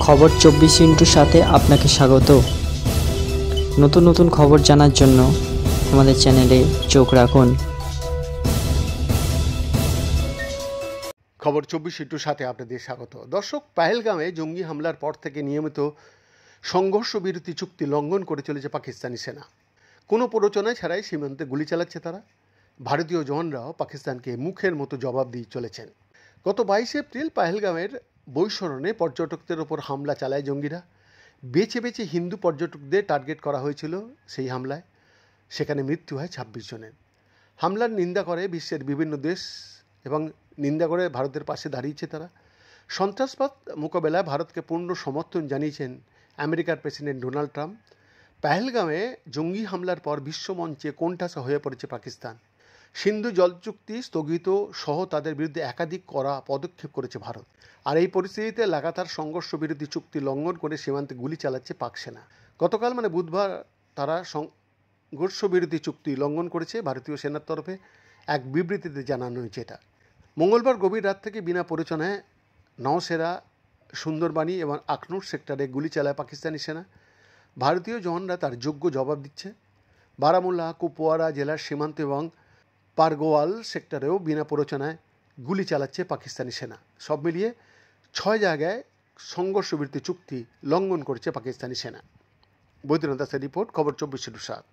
খবর 24 সাথে আপনাকে স্বাগত। নতুন নতুন খবর জানার জন্য আমাদের চ্যানেলে চোখ রাখুন। খবর 24 সাথে আপনাদের স্বাগত। দর্শক, পাহেলগামে জঙ্গি হামলার পর থেকে নিয়মিত সংঘর্ষ বিরতি চুক্তি লঙ্ঘন করে চলেছে পাকিস্তানি সেনা। কোনো প্ররোচনা ছাড়াই সীমান্তে গুলি চালাচ্ছে তারা। ভারতীয় জওয়ানরাও পাকিস্তানকে মুখের মতো জবাব দিয়ে চলেছেন। গত 22 এপ্রিল পাহেলগামের বৈশরণে পর্যটকদের ওপর হামলা চালায় জঙ্গিরা। বেছে বেছে হিন্দু পর্যটকদের টার্গেট করা হয়েছিল সেই হামলায়। সেখানে মৃত্যু হয় 26 জনের। হামলার নিন্দা করে বিশ্বের বিভিন্ন দেশ এবং নিন্দা করে ভারতের পাশে দাঁড়িয়েছে তারা। সন্ত্রাসবাদ মোকাবেলায় ভারতকে পূর্ণ সমর্থন জানিয়েছেন আমেরিকার প্রেসিডেন্ট ডোনাল্ড ট্রাম্প। পাহেলগামে জঙ্গি হামলার পর বিশ্বমঞ্চে কোণঠাসা হয়ে পড়েছে পাকিস্তান। সিন্ধু জল চুক্তি স্থগিত সহ তাদের বিরুদ্ধে একাধিক কড়া পদক্ষেপ করেছে ভারত। আর এই পরিস্থিতিতে লাগাতার সংঘর্ষ বিরতি চুক্তি লঙ্ঘন করে সীমান্তে গুলি চালাচ্ছে পাক সেনা। গতকাল বুধবার তারা সংঘর্ষ বিরতি চুক্তি লঙ্ঘন করেছে ভারতীয় সেনার তরফে এক বিবৃতিতে জানানো হয়েছে। এটা মঙ্গলবার গভীর রাত থেকে বিনা প্ররোচনায় নওশেরা, সুন্দরবানি এবং আখনুর সেক্টরে গুলি চালায় পাকিস্তানি সেনা। ভারতীয় জওয়ানরা তার যোগ্য জবাব দিচ্ছে। বারামুল্লা, কুপওয়ারা জেলার সীমান্ত এবং পারগোয়াল সেক্টরেও বিনা প্ররোচনায় গুলি চালাচ্ছে পাকিস্তানি সেনা। সব মিলিয়ে 6 জায়গায় সংঘর্ষ বিরতি চুক্তি লঙ্ঘন করেছে পাকিস্তানি সেনা। বৈদ্যনাথ দাসের রিপোর্ট, খবর 24/7।